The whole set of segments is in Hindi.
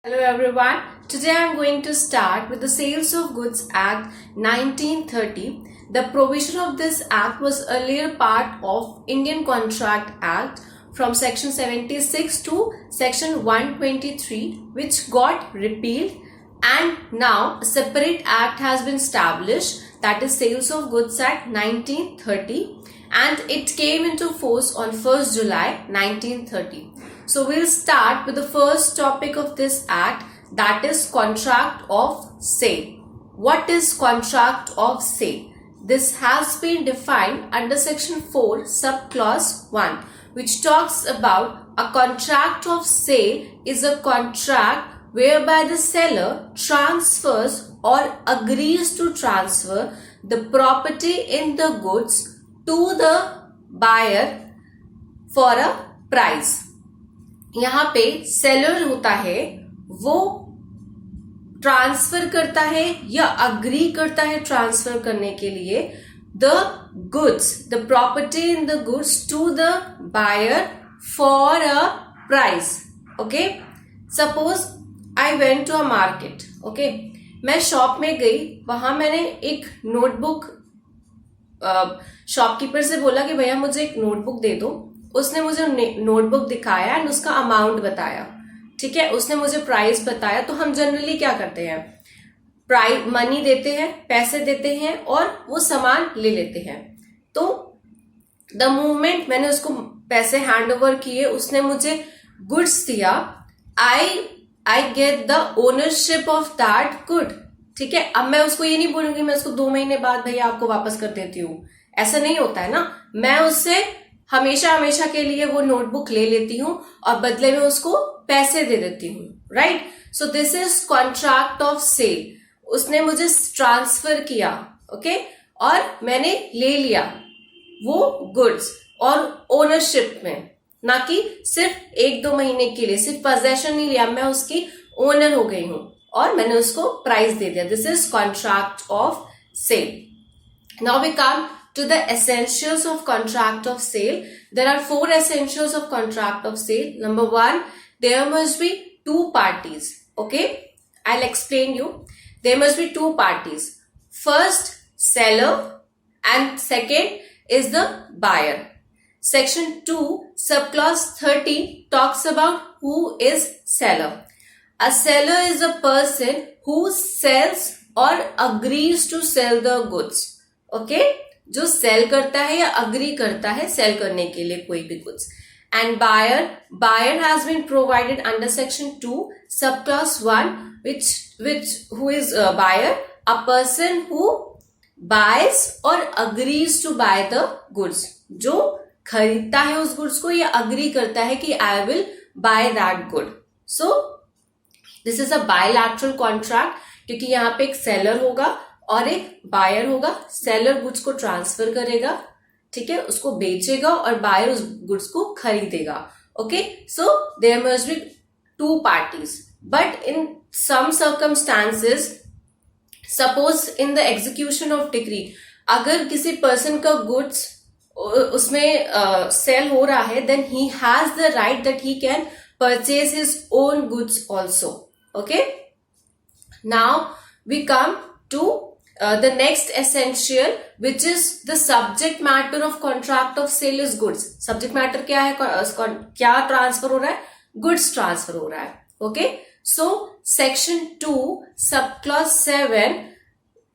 Hello everyone. Today I am going to start with the Sales of Goods Act 1930. The provision of this act was earlier part of Indian Contract Act from section 76 to section 123, which got repealed, and now a separate act has been established, that is Sales of Goods Act 1930, and it came into force on 1st July 1930. So we'll start with the first topic of this act, that is contract of sale. What is contract of sale? This has been defined under section 4 subclause 1, which talks about a contract of sale is a contract whereby the seller transfers or agrees to transfer the property in the goods to the buyer for a price. यहाँ पे सेलर होता है, वो ट्रांसफर करता है या अग्री करता है ट्रांसफर करने के लिए the goods, the property in the goods to the buyer for a price. Okay, suppose I went to a market. Okay, मैं शॉप में गई, वहां मैंने एक नोटबुक शॉपकीपर से बोला कि भैया मुझे एक नोटबुक दे दो. उसने मुझे नोटबुक दिखाया एंड उसका अमाउंट बताया. ठीक है, उसने मुझे प्राइस बताया. तो हम जनरली क्या करते हैं, प्राइस मनी देते हैं, पैसे देते हैं और वो सामान ले लेते हैं. तो द मोमेंट मैंने उसको पैसे हैंड ओवर किए, उसने मुझे गुड्स दिया, I get the ownership of that good. ठीक है, अब मैं उसको ये नहीं बोलूंगी मैं उसको 2 महीने बाद भैया आपको वापस कर देती हूँ. ऐसा नहीं होता है ना. मैं उससे हमेशा हमेशा के लिए वो नोटबुक ले लेती हूँ और बदले में उसको पैसे दे देती हूँ. Right, so this is contract of sale. उसने मुझे ट्रांसफर किया, ओके, और मैंने ले लिया वो गुड्स और ओनरशिप में, ना कि सिर्फ 1-2 महीने के लिए. सिर्फ पोजेशन नहीं लिया, मैं उसकी ओनर हो गई हूँ और मैंने उसको प्राइस दे दिया. This is contract of sale. Now we come to the essentials of contract of sale. There are 4 essentials of contract of sale. Number 1, there must be 2 parties. Okay, I'll explain you. There must be 2 parties. First, seller, and second is the buyer. Section 2 subclause 30 talks about who is seller. A seller is a person who sells or agrees to sell the goods. Okay, जो सेल करता है या अग्री करता है सेल करने के लिए कोई भी goods. And buyer has been provided under section 2 sub class 1, which who is buyer, a person who buys और agrees to buy the goods. जो खरीदता है उस गुड्स को या अग्री करता है कि I will by that good. So this is a bilateral contract, क्योंकि यहाँ पे एक सेलर होगा और एक बायर होगा. सेलर गुड्स को ट्रांसफर करेगा, ठीक है, उसको बेचेगा, और बायर उस गुड्स को खरीदेगा. Okay, so there must be 2 parties. But in some circumstances, suppose in the execution of decree, अगर किसी पर्सन का गुड्स उसमें सेल हो रहा है, then he has the right that he can purchase his own goods also. Okay, now we come to the next essential, which is the subject matter of contract of sale is goods. Subject matter क्या है, क्या ट्रांसफर हो रहा है, गुड्स ट्रांसफर हो रहा है. ओके, सो section 2 sub clause 7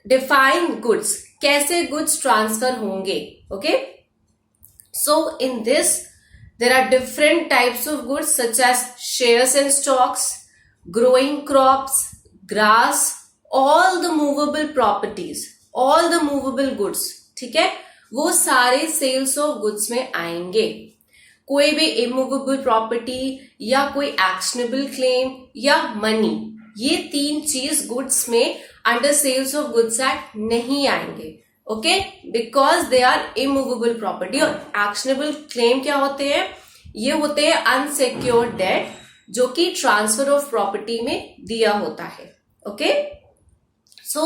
define goods, कैसे गुड्स ट्रांसफर होंगे. Okay, so in this there are different types of goods such as shares and stocks, growing crops, grass, all the movable properties, all the movable goods. ठीक है, वो सारे सेल्स ऑफ गुड्स में आएंगे. कोई भी इमूवेबल प्रॉपर्टी या कोई एक्शनेबल क्लेम या मनी, ये 3 चीज गुड्स में under sales of goods act नहीं आएंगे. Okay, because they are immovable property. और एक्शनेबल क्लेम क्या होते हैं, ये होते हैं अनसिक्योर्ड डेट, जो कि ट्रांसफर ऑफ प्रॉपर्टी में दिया होता है. ओके, सो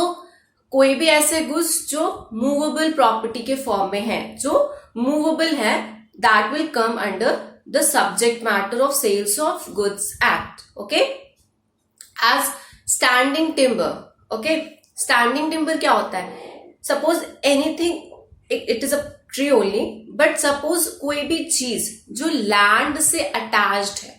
कोई भी ऐसे गुड्स जो मूवेबल प्रॉपर्टी के फॉर्म में है, जो मूवेबल है, that will come under the subject matter of Sales of Goods Act. Okay. As standing timber. Okay, standing timber क्या होता है? Suppose anything, it is a tree only, but suppose कोई भी चीज जो लैंड से अटैच्ड है,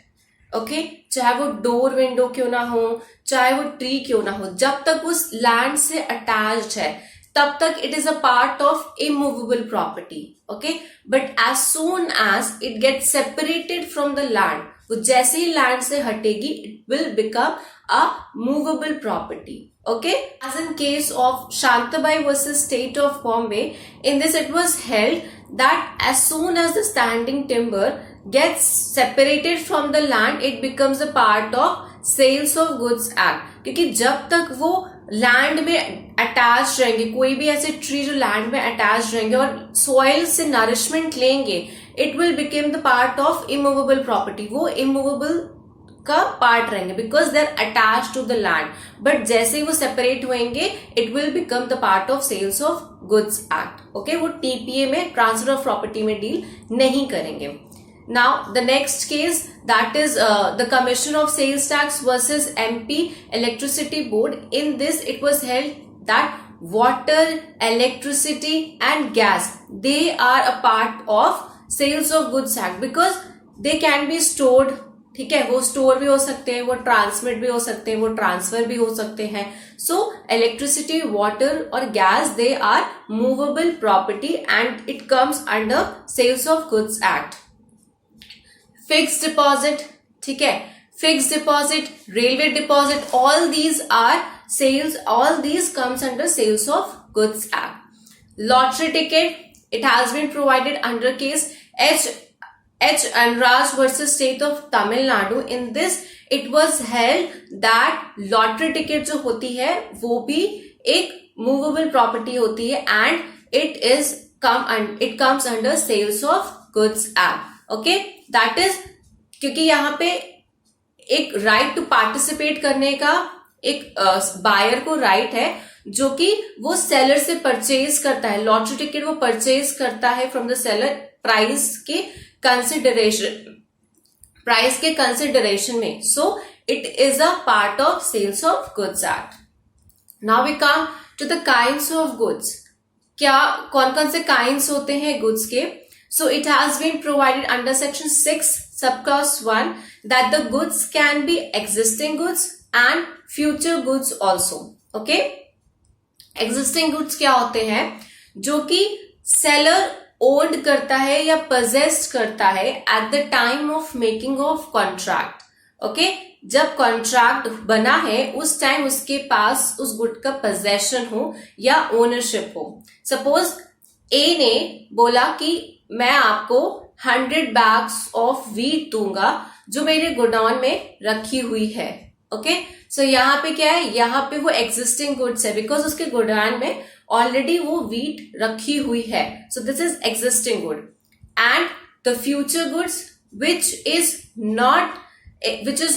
ओके, चाहे वो डोर विंडो क्यों ना हो, चाहे वो ट्री क्यों ना हो, जब तक उस लैंड से अटैच्ड है तब तक it is a part of immovable property. Okay, but as soon as it get separated from the land, वो जैसे ही लैंड से हटेगी it will become a movable property. Okay, as in case of Shantabai versus State of Bombay, in this it was held that as soon as the standing timber gets separated from the land, it becomes a part of Sales of Goods Act. क्योंकि जब तक वो लैंड में अटैच रहेंगे, कोई भी ऐसे ट्री जो लैंड में अटैच रहेंगे और सॉइल से नरिशमेंट लेंगे, it will become the part of immovable property, वो इमूवेबल का पार्ट रहेंगे because they are attach to the land. But जैसे ही वो सेपरेट होंगे it will become the part of sales of goods act. Okay, वो टीपीए में, ट्रांसफर ऑफ प्रॉपर्टी में डील नहीं करेंगे। Now the next case that is the commission of sales tax versus MP electricity board. In this it was held that water, electricity and gas, they are a part of sales of goods act because they can be stored. ठीक है, वो स्टोर भी हो सकते हैं, वो ट्रांसमिट भी हो सकते हैं, वो ट्रांसफर भी हो सकते हैं। सो इलेक्ट्रिसिटी, वाटर और gas, they are movable property and it comes under sales of goods act. Fixed deposit, ठीक है, fixed deposit, railway deposit, all these are sales, all these comes under sales of goods act. Lottery ticket, it has been provided under case H. Anraj versus State of Tamil Nadu. In this, it was held that lottery ticket जो होती है वो भी एक movable property होती है and it comes under sales of goods act. Okay, that is क्योंकि यहाँ पे एक right to participate करने का एक बायर को राइट है जो कि वो सेलर से परचेज करता है। लॉटरी टिकट वो परचेज करता है फ्रॉम द सेलर प्राइस के कंसिडरेशन में। So it is a part of sales of goods act. Now we come to the kinds of goods. क्या कौन कौन से काइंड्स होते हैं गुड्स के? So it has been provided under section 6 sub clause 1 that the goods can be existing goods and future goods also. Okay, existing goods क्या होते हैं? जो कि सेलर ओन्ड करता है या पजेस्ट करता है eight the time of making of contract. Okay, जब कॉन्ट्रैक्ट बना है उस टाइम उसके पास उस गुड का पोजेशन हो या ओनरशिप हो। सपोज ए ने बोला कि मैं आपको 100 बैग्स ऑफ व्हीट दूंगा जो मेरे गोडाउन में रखी हुई है। ओके, सो यहाँ पे क्या है? यहाँ पे वो एग्जिस्टिंग गुड्स है बिकॉज उसके गोडाउन में ऑलरेडी वो व्हीट रखी हुई है। So this is existing good. And the future goods which is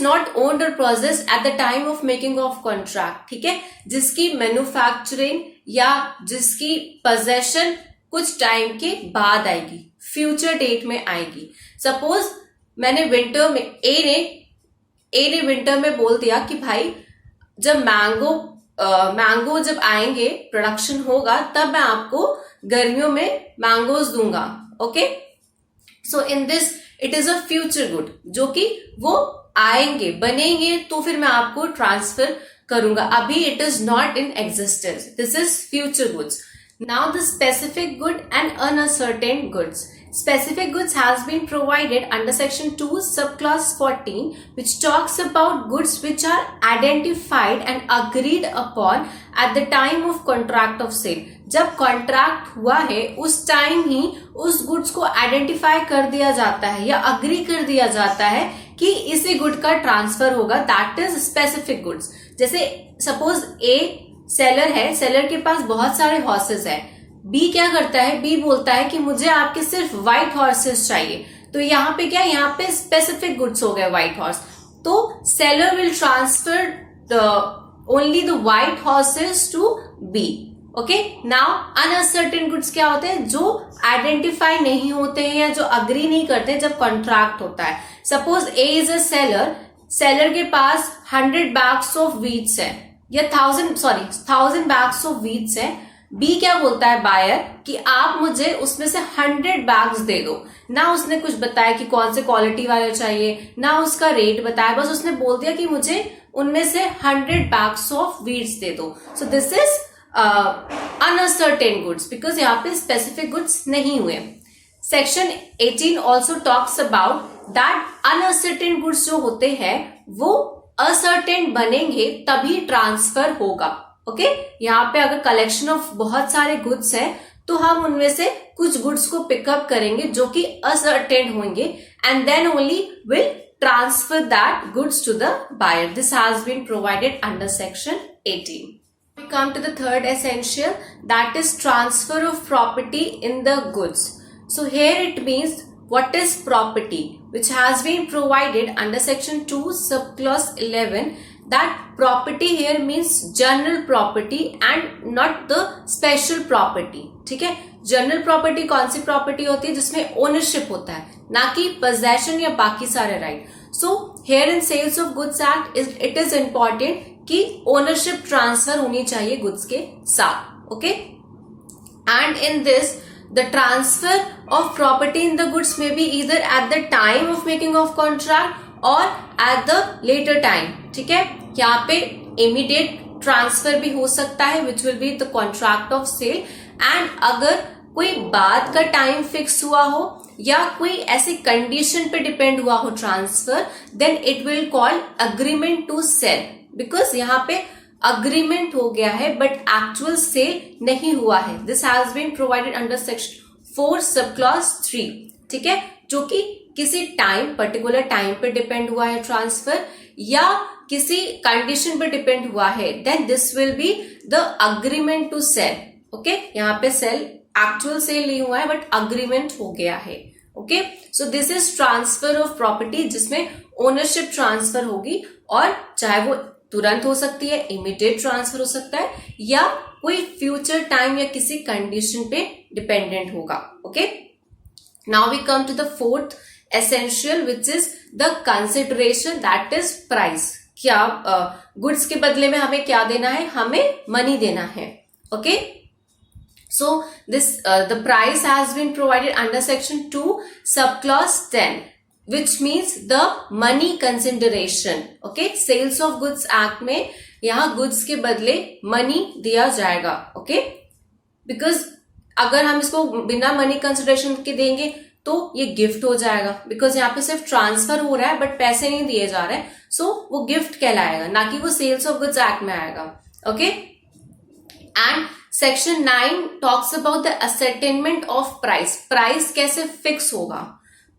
not owned और processed at the time of making of contract. ठीक है, जिसकी मैन्युफैक्चरिंग या जिसकी पोजेशन कुछ टाइम के बाद आएगी, फ्यूचर डेट में आएगी। सपोज मैंने विंटर में ए ने विंटर में बोल दिया कि भाई जब मैंगो जब आएंगे, प्रोडक्शन होगा, तब मैं आपको गर्मियों में मैंगोज दूंगा। Okay, so in this it is a future good जो कि वो आएंगे, बनेंगे तो फिर मैं आपको ट्रांसफर करूंगा। अभी it is not in existence, this is future goods. Now the specific good and uncertain goods. Specific goods has been provided under section 2 subclause 14 which talks about goods which are identified and agreed upon at the time of contract of sale. जब कॉन्ट्रैक्ट हुआ है उस टाइम ही उस गुड्स को आइडेंटिफाई कर दिया जाता है या अग्री कर दिया जाता है कि इसी गुड का ट्रांसफर होगा, दैट इज स्पेसिफिक गुड्स। जैसे सपोज ए सेलर है, सेलर के पास बहुत सारे हॉर्सेस है, बी क्या करता है? बी बोलता है कि मुझे आपके सिर्फ व्हाइट हॉर्सेस चाहिए। तो यहाँ पे क्या, यहाँ पे स्पेसिफिक गुड्स हो गए व्हाइट हॉर्स, तो seller will transfer only the white horses to B. Okay, now unascertain goods क्या होते हैं? जो आइडेंटिफाई नहीं होते हैं या जो अग्री नहीं करते जब कॉन्ट्रैक्ट होता है। Suppose A is a seller, seller के पास 100 बैग्स ऑफ वीट्स है या 1000 बैग्स ऑफ वीट्स है, बी क्या बोलता है बायर कि आप मुझे उसमें से 100 बैग्स दे दो। ना उसने कुछ बताया कि कौन से क्वालिटी वाले चाहिए, ना उसका रेट बताया, बस उसने बोल दिया कि मुझे उनमें से 100 बैग्स ऑफ वीट्स दे दो। सो this is uncertain goods, because यहाँ पे स्पेसिफिक गुड्स नहीं हुए। Section 18 also talks about that uncertain goods जो होते हैं वो असर्टेन बनेंगे तभी ट्रांसफर होगा। ओके यहाँ पे अगर कलेक्शन ऑफ बहुत सारे गुड्स है तो हम उनमें से कुछ गुड्स को पिकअप करेंगे जो कि असर्टेन होंगे, and then only will transfer that goods to the buyer. This has been provided under section 18. We come to the third essential, that is transfer of property in the goods. So here it means what is property, which has been provided under section 2 subclause 11, that property here means general property and not the special property. ठीक है, जनरल प्रॉपर्टी कौन सी प्रॉपर्टी होती है जिसमें ओनरशिप होता है, ना कि पोजेशन या बाकी सारे right. So here in sales of goods act it is important कि ओनरशिप ट्रांसफर होनी चाहिए गुड्स के साथ। Okay, and in this the transfer of property in the goods may be either at the time of making of contract or at the later time. ठीक है, यहाँ पे immediate transfer भी हो सकता है which will be the contract of sale, and अगर कोई बाद का टाइम फिक्स हुआ हो या कोई ऐसी कंडीशन पे डिपेंड हुआ हो transfer, then it will call agreement to sell, because यहाँ पे अग्रीमेंट हो गया है बट एक्चुअल सेल नहीं हुआ है। This has been provided under section 4 sub clause 3। ठीक है, जो कि किसी टाइम पर्टिकुलर टाइम पे डिपेंड हुआ है ट्रांसफर या किसी कंडीशन पे डिपेंड हुआ है, then this will be the agreement to sell. Okay, यहाँ पे सेल एक्चुअल सेल नहीं हुआ है बट अग्रीमेंट हो गया है। Okay, so this is transfer of property जिसमें ओनरशिप ट्रांसफर होगी, और चाहे वो तुरंत हो सकती है, इमीडिएट ट्रांसफर हो सकता है, या कोई फ्यूचर टाइम या किसी कंडीशन पे डिपेंडेंट होगा। Okay, now we come to the fourth essential which is the consideration, that is price. क्या गुड्स के बदले में हमें क्या देना है, हमें मनी देना है। Okay, so this the price has been provided under section 2 sub clause 10, which means the money consideration. Okay, sales of goods act में यहाँ goods के बदले money दिया जाएगा। Okay, because अगर हम इसको बिना money consideration के देंगे तो ये गिफ्ट हो जाएगा, बिकॉज यहाँ पे सिर्फ ट्रांसफर हो रहा है बट पैसे नहीं दिए जा रहे हैं, सो वो गिफ्ट कहलाएगा, ना कि वो सेल्स ऑफ गुड्स एक्ट में आएगा। Okay, and section 9 talks about the ascertainment of price. Price कैसे फिक्स होगा,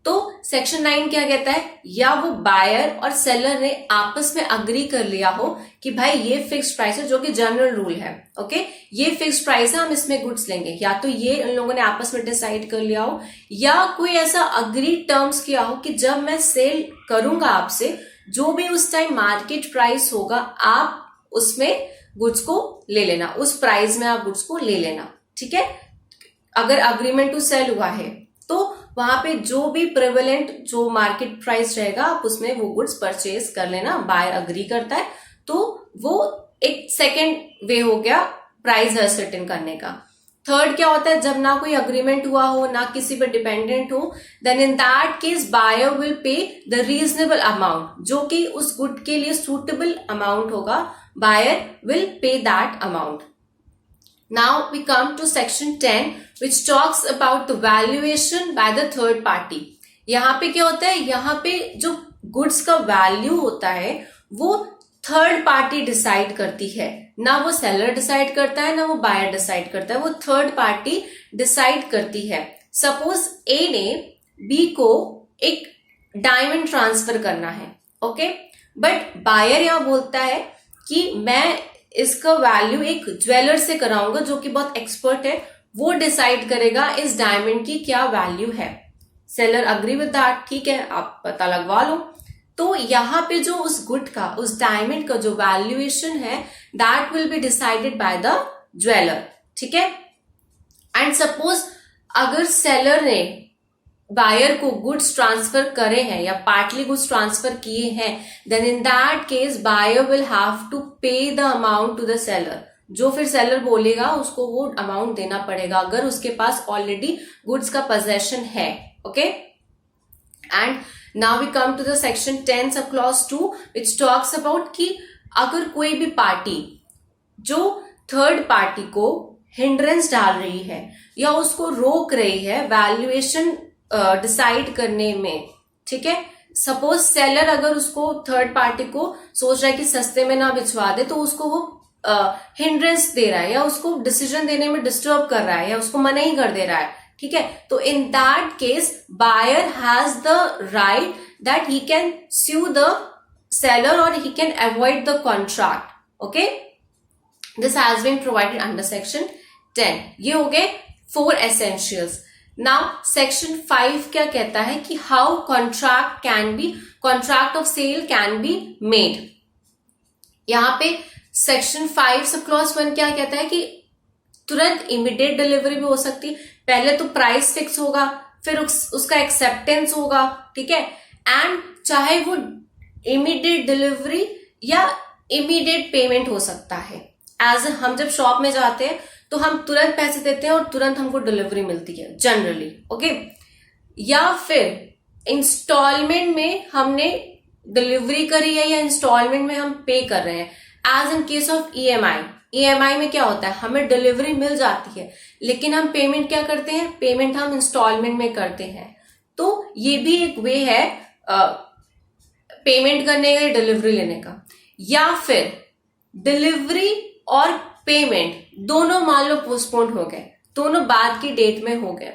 तो सेक्शन 9 क्या कहता है, या वो बायर और सेलर ने आपस में अग्री कर लिया हो कि भाई ये फिक्स प्राइस है, जो कि जनरल रूल है। ओके, ये फिक्स प्राइस है, हम इसमें गुड्स लेंगे, या तो ये उन लोगों ने आपस में डिसाइड कर लिया हो, या कोई ऐसा अग्री टर्म्स किया हो कि जब मैं सेल करूंगा आपसे, जो भी उस टाइम मार्केट प्राइस होगा आप उसमें गुड्स को ले लेना, उस प्राइस में आप गुड्स को ले लेना। ठीक है, अगर अग्रीमेंट टू सेल हुआ है तो वहां पे जो भी प्रेवलेंट जो मार्केट प्राइस रहेगा आप उसमें वो गुड्स परचेज कर लेना। बायर अग्री करता है तो वो एक सेकेंड वे हो गया प्राइस असर्टेन करने का। थर्ड क्या होता है, जब ना कोई अग्रीमेंट हुआ हो, ना किसी पे डिपेंडेंट हो, then in that case buyer will pay the reasonable amount, जो कि उस गुड के लिए सूटेबल अमाउंट होगा, buyer will pay that amount. Now we come to section 10 which talks about the valuation by the third party. यहाँ पे क्या होता है, यहाँ पे जो गुड्स का वैल्यू होता है वो थर्ड पार्टी डिसाइड करती है, ना वो सेलर डिसाइड करता है ना वो बायर डिसाइड करता है, वो थर्ड पार्टी डिसाइड करती है। सपोज ए ने बी को एक डायमंड ट्रांसफर करना है, ओके, बट बायर यहाँ बोलता है कि मैं इसका वैल्यू एक ज्वेलर से कराऊंगा जो कि बहुत एक्सपर्ट है, वो डिसाइड करेगा इस डायमंड की क्या वैल्यू है। सेलर अग्री विद दैट, ठीक है, आप पता लगवा लो। तो यहाँ पे जो उस गुड का, उस डायमंड का जो वैल्यूएशन है, that will be decided by the jeweller. ठीक है, एंड सपोज अगर सेलर ने बायर को गुड्स ट्रांसफर करे हैं या पार्टली गुड्स ट्रांसफर किए हैं, then in that case buyer will have to pay the amount to the seller. जो फिर सेलर बोलेगा उसको वो अमाउंट देना पड़ेगा अगर उसके पास ऑलरेडी गुड्स का पोजेशन है। Okay, and now we come to the section 10 sub clause 2 which talks about कि अगर कोई भी पार्टी जो थर्ड पार्टी को हिंड्रेंस डाल रही है या उसको रोक रही है वैल्यूएशन डिसाइड करने में, ठीक है, सपोज सेलर अगर उसको थर्ड पार्टी को सोच रहा है कि सस्ते में ना भिजवा दे तो उसको वो हिंड्रेंस दे रहा है या उसको डिसीजन देने में डिस्टर्ब कर रहा है या उसको मना ही कर दे रहा है, ठीक है, तो in that case buyer has the right that he can sue the seller or he can avoid the contract. Okay, this has been provided under section 10. ये हो गए 4 essentials. Now section 5 क्या कहता है कि how contract of sale can be made. यहाँ पे सेक्शन 5 सब क्लॉज 1 क्या कहता है कि तुरंत इमीडिएट डिलीवरी भी हो सकती है। पहले तो प्राइस फिक्स होगा, फिर उसका एक्सेप्टेंस होगा, ठीक है, एंड चाहे वो इमीडिएट डिलीवरी या इमीडिएट पेमेंट हो सकता है। एज हम जब शॉप में जाते हैं तो हम तुरंत पैसे देते हैं और तुरंत हमको डिलीवरी मिलती है जनरली। ओके, या फिर इंस्टॉलमेंट में हमने डिलीवरी करी है या इंस्टॉलमेंट में हम पे कर रहे हैं। As in case of EMI में क्या होता है, हमें डिलीवरी मिल जाती है लेकिन हम पेमेंट क्या करते हैं, पेमेंट हम इंस्टॉलमेंट में करते हैं। तो ये भी एक वे है पेमेंट करने का, डिलीवरी लेने का। या फिर डिलीवरी और पेमेंट दोनों मान लो पोस्टपोन हो गए, दोनों बाद की डेट में हो गए।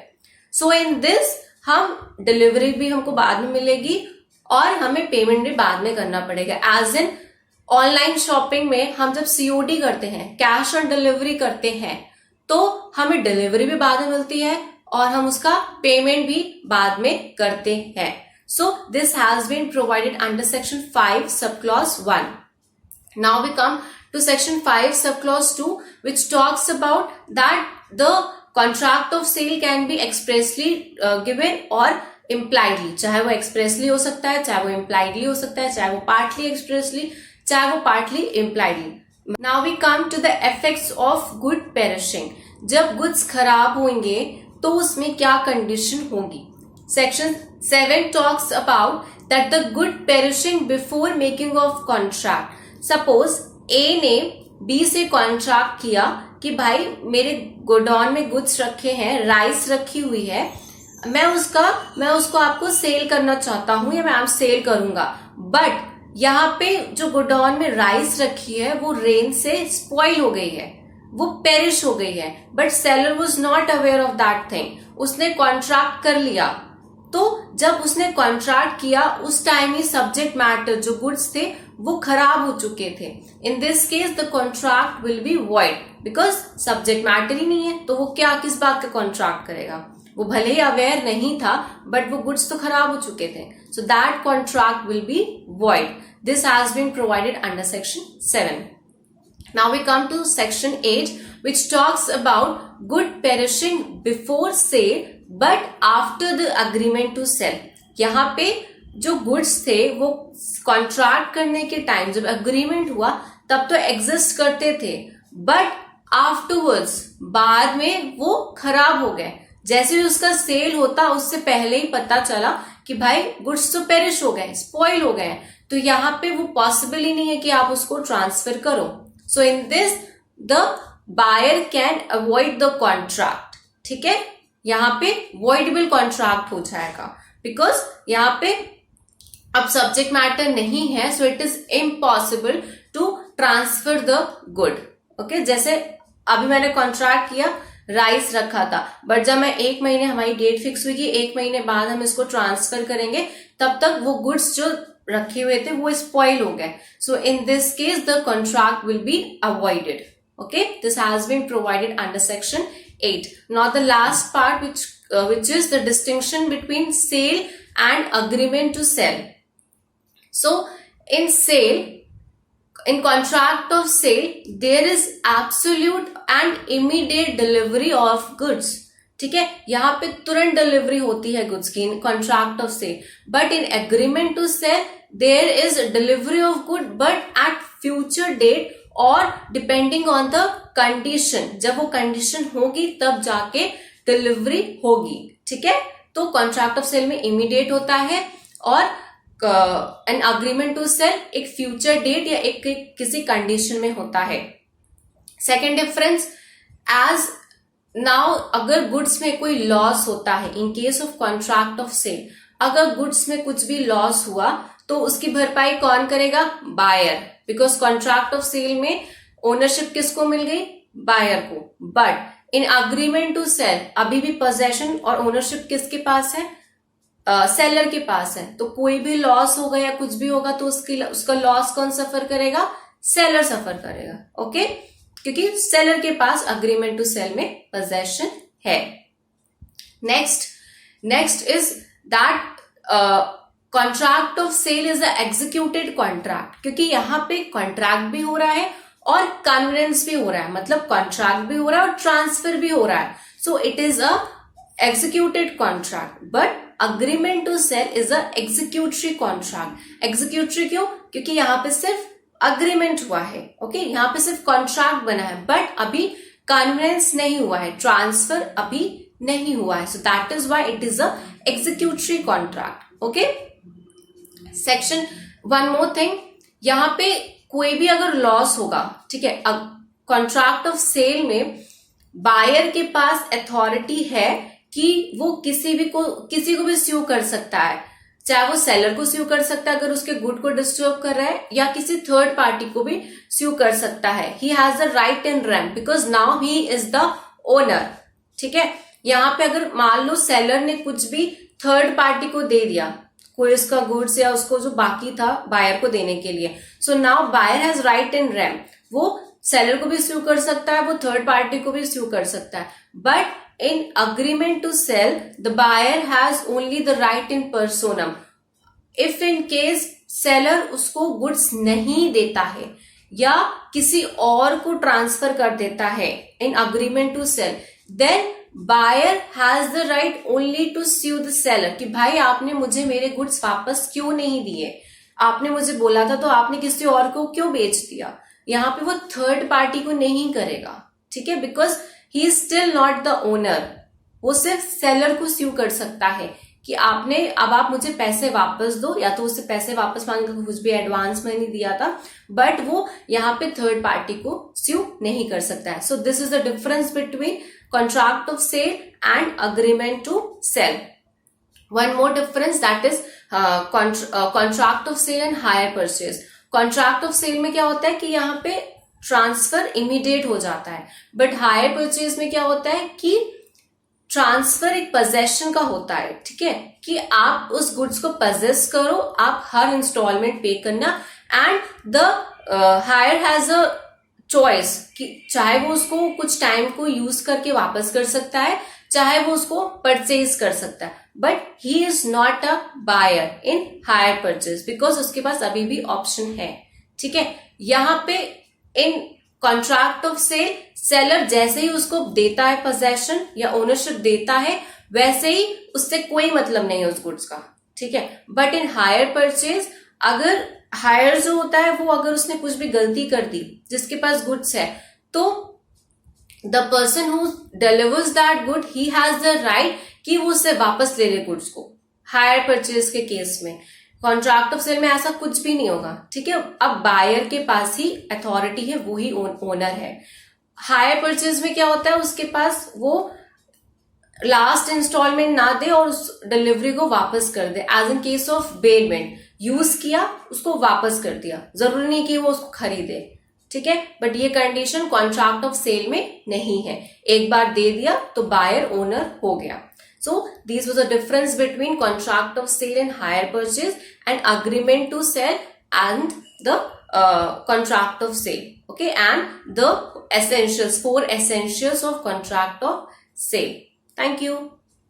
सो इन दिस हम डिलीवरी भी हमको बाद में मिलेगी और हमें पेमेंट भी बाद में करना पड़ेगा। एज इन ऑनलाइन शॉपिंग में हम जब सीओडी करते हैं, कैश ऑन डिलीवरी करते हैं, तो हमें डिलीवरी भी बाद में मिलती है और हम उसका पेमेंट भी बाद में करते हैं। So this has been provided under section 5 sub clause 1. Now we come to section 5 sub clause 2 which talks about that the contract of sale can be expressly given or impliedly. चाहे वो expressly हो सकता है, चाहे वो impliedly हो सकता है, चाहे वो partly expressly, चाहे वो partly impliedly. Now we come to the effects of good perishing. जब goods खराब होंगे तो उसमें क्या condition होगी. Section 7 talks about that the good perishing before making of contract. Suppose A ने बी से कॉन्ट्रैक्ट किया कि भाई मेरे गोडाउन में गुड्स रखे हैं, राइस रखी हुई है, मैं उसको आपको सेल करना चाहता हूं या मैं आप सेल करूंगा, बट यहाँ पे जो गोडाउन में राइस रखी है वो रेन से स्पॉइल हो गई है, वो पेरिश हो गई है, but seller was not aware of that thing. उसने कॉन्ट्रैक्ट कर लिया, तो जब उसने कॉन्ट्रैक्ट किया उस टाइम ही सब्जेक्ट मैटर जो गुड्स थे वो खराब हो चुके थे. In this case the contract will be void because subject matter ही नहीं है, तो वो क्या किस बात का कॉन्ट्रैक्ट करेगा. वो भले ही अवेयर नहीं था बट वो गुड्स तो खराब हो चुके थे, so that contract will be void. This has been provided under section 7. Now we come to section 8 which talks about good perishing before sale but after the agreement to sell. यहाँ पे जो गुड्स थे वो कॉन्ट्रैक्ट करने के टाइम जब अग्रीमेंट हुआ तब तो एग्जिस्ट करते थे, बट आफ्टरवर्ड्स बाद में वो खराब हो गए. जैसे ही उसका सेल होता उससे पहले ही पता चला कि भाई गुड्स तो पेरिश हो गए, स्पॉइल हो गए, तो यहाँ पे वो पॉसिबल ही नहीं है कि आप उसको ट्रांसफर करो. So in this the buyer can avoid the contract. ठीक है, यहाँ पे वॉइडेबल कॉन्ट्रैक्ट हो जाएगा बिकॉज यहाँ पे अब सब्जेक्ट मैटर नहीं है, so it is impossible to transfer the good. Okay, जैसे अभी मैंने कॉन्ट्रैक्ट किया, राइस रखा था, बट जब मैं 1 महीने हमारी डेट फिक्स हुई कि 1 महीने बाद हम इसको ट्रांसफर करेंगे, तब तक वो गुड्स जो रखे हुए थे वो स्पॉइल हो गए. So in this case the contract will be avoided. Okay, this has been provided under section 8. Now the last part which is the distinction between sale and agreement to sell. So in contract of sale, there is absolute and immediate delivery of goods. ठीक है, यहाँ पे तुरंत डिलीवरी होती है गुड्स की in contract of sale, but in agreement to sell there is delivery of good but at future date और डिपेंडिंग ऑन द कंडीशन, जब वो कंडीशन होगी तब जाके डिलीवरी होगी। ठीक है, तो कॉन्ट्रैक्ट ऑफ सेल में इमीडिएट होता है और एन अग्रीमेंट टू सेल एक फ्यूचर डेट या एक किसी कंडीशन में होता है। सेकेंड डिफरेंस, एज नाउ अगर गुड्स में कोई लॉस होता है in case of contract of sale, अगर गुड्स में कुछ भी लॉस हुआ तो उसकी भरपाई कौन करेगा? Buyer, because contract of sale में ओनरशिप किसको मिल गई? बायर को। But in agreement to sell अभी भी पोजेशन और ओनरशिप किसके पास है? सेलर के पास है। तो कोई भी लॉस होगा या कुछ भी होगा तो उसका लॉस कौन सफर करेगा? सेलर सफर करेगा। ओके, क्योंकि सेलर के पास अग्रीमेंट टू सेल में पोजेशन है। Next is that contract of sale is a executed contract, क्योंकि यहाँ पे कॉन्ट्रैक्ट भी हो रहा है और कन्वेंस भी हो रहा है, मतलब कॉन्ट्रैक्ट भी हो रहा है और ट्रांसफर भी हो रहा है। So it is a executed contract, but agreement to sell is a executory contract. Executory क्यों? क्योंकि यहाँ पे सिर्फ अग्रीमेंट हुआ है। ओके, यहाँ पे सिर्फ कॉन्ट्रैक्ट बना है बट अभी कन्वेंस नहीं हुआ है, ट्रांसफर अभी नहीं हुआ है। So that is why it is a executory contract. Okay, section one more thing, यहाँ पे कोई भी अगर लॉस होगा, ठीक है, कॉन्ट्रैक्ट ऑफ सेल में बायर के पास अथॉरिटी है कि वो किसी को भी स्यू कर सकता है, चाहे वो सेलर को स्यू कर सकता है अगर उसके गुड को डिस्टर्ब कर रहा है, या किसी थर्ड पार्टी को भी स्यू कर सकता है। ही has the right in RAM because now he is the owner. ठीक है, यहाँ पे अगर मान लो सेलर ने कुछ भी थर्ड पार्टी को दे दिया, कोई उसका गुड्स या उसको जो बाकी था बायर को देने के लिए, so now buyer has right in rem. वो सेलर को भी स्यू कर सकता है, वो थर्ड पार्टी को भी स्यू कर सकता है, but in agreement to sell the buyer has only the right in personam. if in case seller उसको goods नहीं देता है या किसी और को ट्रांसफर कर देता है in agreement to sell, then buyer has the right only to sue the seller कि भाई आपने मुझे मेरे goods वापस क्यों नहीं दिए, आपने मुझे बोला था तो आपने किसी और को क्यों बेच दिया। यहाँ पे वो थर्ड पार्टी को नहीं करेगा। ठीक है, because he is still not the owner. वो सिर्फ सेलर को स्यू कर सकता है कि अब आप मुझे पैसे वापस दो, या तो उससे पैसे वापस मांगेगा, कुछ भी एडवांस में नहीं दिया था, बट वो यहाँ पे थर्ड पार्टी को स्यू नहीं कर सकता है। So this is the difference between contract of sale and agreement to sell. One more difference that is contract of sale and hire purchase. Contract of sale में क्या होता है कि यहाँ पे ट्रांसफर इमीडिएट हो जाता है, बट हायर परचेज में क्या होता है कि ट्रांसफर एक पोजेशन का होता है। ठीक है, कि आप उस गुड्स को पोजेस करो, आप हर इंस्टॉलमेंट पे करना, and the hirer has a choice कि चाहे वो उसको कुछ टाइम को यूज करके वापस कर सकता है, चाहे वो उसको परचेज कर सकता है, but he is not a buyer in hire purchase because उसके पास अभी भी ऑप्शन है। ठीक है, यहाँ पे in contract of sale seller जैसे ही उसको देता है पोजेशन या ओनरशिप देता है, वैसे ही उससे कोई मतलब नहीं है उस गुड्स का। ठीक है, बट इन हायर परचेज अगर हायर जो होता है वो अगर उसने कुछ भी गलती कर दी जिसके पास गुड्स है, तो the person who delivers that good he has the right कि वो उससे वापस ले ले गुड्स को। हायर परचेज के केस में, कॉन्ट्रैक्ट ऑफ सेल में ऐसा कुछ भी नहीं होगा। ठीक है, अब बायर के पास ही अथॉरिटी है, वो ही ओनर है। हायर परचेज में क्या होता है, उसके पास वो लास्ट इंस्टॉलमेंट ना दे और उस डिलीवरी को वापस कर दे। As in case of bailment, use किया उसको वापस कर दिया, जरूरी नहीं कि वो उसको खरीदे। ठीक है, बट ये कंडीशन कॉन्ट्रैक्ट ऑफ सेल में नहीं है। एक बार दे दिया तो बायर ओनर हो गया। So these was the difference between contract of sale and hire purchase and agreement to sell and the contract of sale. Okay, and the essentials, 4 essentials of contract of sale. Thank you.